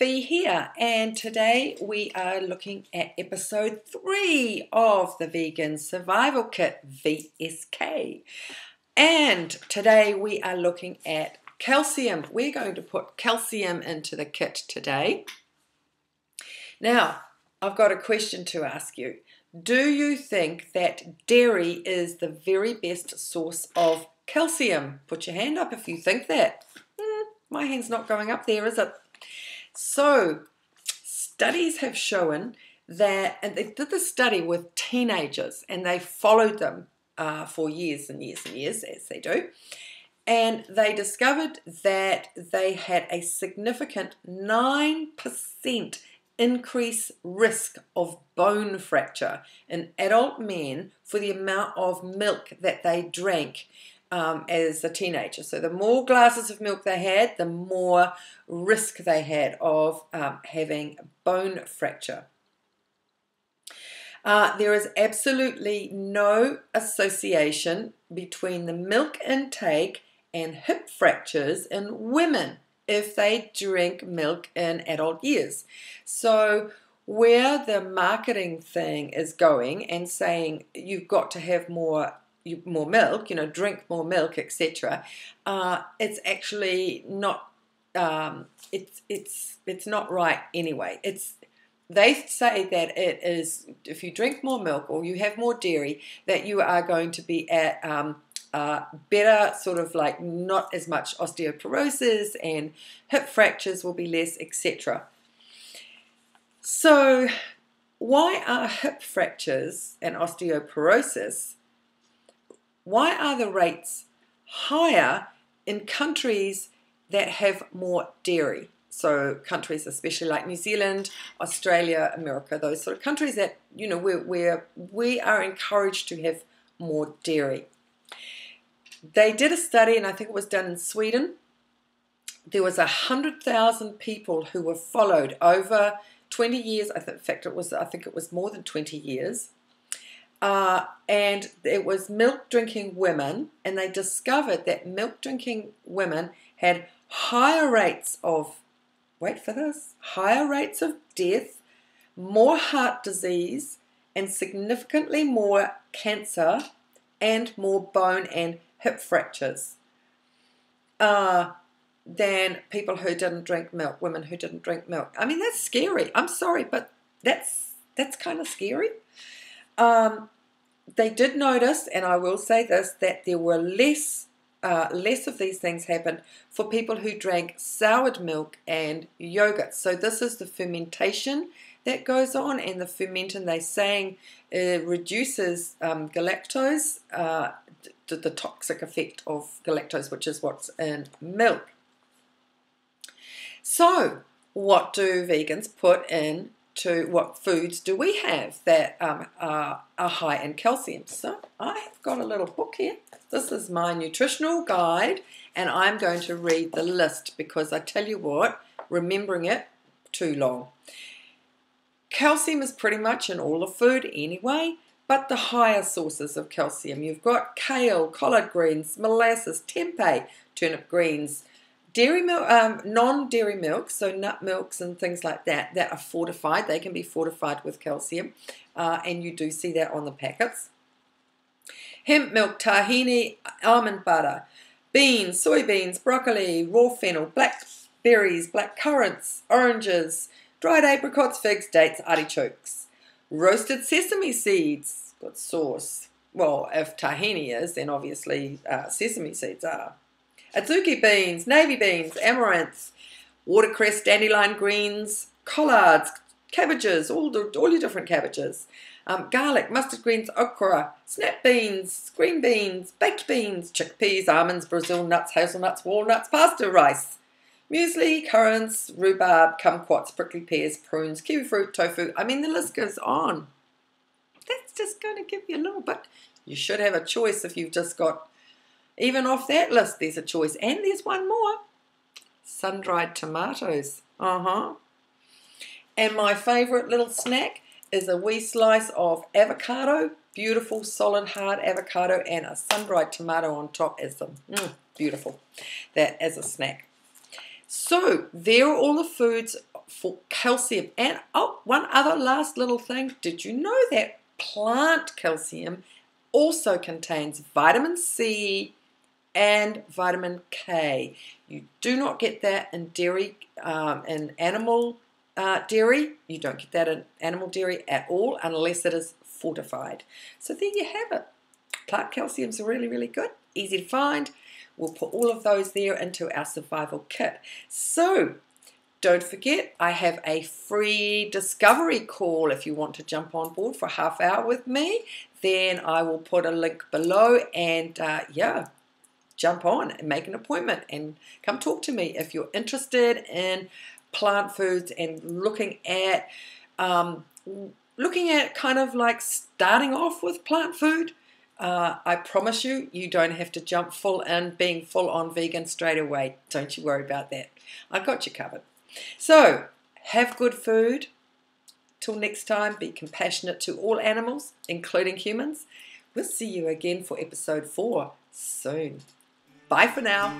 Fee here, and today we are looking at episode 3 of the Vegan Survival Kit, VSK. And today we are looking at calcium. We're going to put calcium into the kit today. Now, I've got a question to ask you. Do you think that dairy is the very best source of calcium? Put your hand up if you think that. My hand's not going up there, is it? So, studies have shown that, and they did this study with teenagers, and they followed them for years and years and years, as they do, and they discovered that they had a significant 9% increased risk of bone fracture in adult men for the amount of milk that they drank as a teenager. So the more glasses of milk they had, the more risk they had of having bone fracture. There is absolutely no association between the milk intake and hip fractures in women if they drink milk in adult years. So where the marketing thing is going and saying you've got to have more milk, drink more milk, etc. It's actually not. It's not right anyway. They say that it is if you drink more milk or you have more dairy that you are going to be at better, sort of like not as much osteoporosis and hip fractures will be less, etc. So why are hip fractures and osteoporosis? Why are the rates higher in countries that have more dairy? So countries especially like New Zealand, Australia, America, those sort of countries that, where we are encouraged to have more dairy. They did a study, and I think it was done in Sweden. There was 100,000 people who were followed over 20 years. I think it was more than 20 years. And it was milk-drinking women, and they discovered that milk-drinking women had higher rates of, wait for this, higher rates of death, more heart disease, and significantly more cancer, and more bone and hip fractures than people who didn't drink milk, women who didn't drink milk. I mean, that's scary. I'm sorry, but that's kind of scary. They did notice, and I will say this, that there were less of these things happened for people who drank soured milk and yogurt. So this is the fermentation that goes on, and the fermenting, they're saying, reduces galactose, the toxic effect of galactose, which is what's in milk. So what do vegans put in? What foods do we have that are high in calcium? So I have got a little book here. This is my nutritional guide, and I'm going to read the list because I tell you what, remembering it, too long. Calcium is pretty much in all the food anyway, but the higher sources of calcium, you've got kale, collard greens, molasses, tempeh, turnip greens, dairy milk, non-dairy milk, so nut milks and things like that are fortified. They can be fortified with calcium, and you do see that on the packets. Hemp milk, tahini, almond butter, beans, soybeans, broccoli, raw fennel, blackberries, black currants, oranges, dried apricots, figs, dates, artichokes, roasted sesame seeds, good sauce. Well, if tahini is, then obviously sesame seeds are. Azuki beans, navy beans, amaranth, watercress, dandelion greens, collards, cabbages, all your different cabbages, garlic, mustard greens, okra, snap beans, green beans, baked beans, chickpeas, almonds, Brazil nuts, hazelnuts, walnuts, pasta rice, muesli, currants, rhubarb, kumquats, prickly pears, prunes, kiwi fruit, tofu. I mean, the list goes on. That's just going to give you a little bit. You should have a choice if you've just got. Even off that list, there's a choice. And there's one more. Sun-dried tomatoes. And my favourite little snack is a wee slice of avocado. Beautiful, solid, hard avocado and a sun-dried tomato on top as beautiful. That as a snack. So there are all the foods for calcium. And oh, one other last little thing. Did you know that plant calcium also contains vitamin C and vitamin K? You do not get that in dairy, in animal dairy. You don't get that in animal dairy at all unless it is fortified. So there you have it. Plant calciums are really, really good. Easy to find. We'll put all of those there into our survival kit. So don't forget, I have a free discovery call. If you want to jump on board for a half hour with me, then I will put a link below, and yeah, jump on and make an appointment and come talk to me if you're interested in plant foods and looking at kind of like starting off with plant food. I promise you, you don't have to jump full in, being full on vegan straight away. Don't you worry about that. I got you covered. So, have good food. Till next time, be compassionate to all animals, including humans. We'll see you again for episode 4 soon. Bye for now.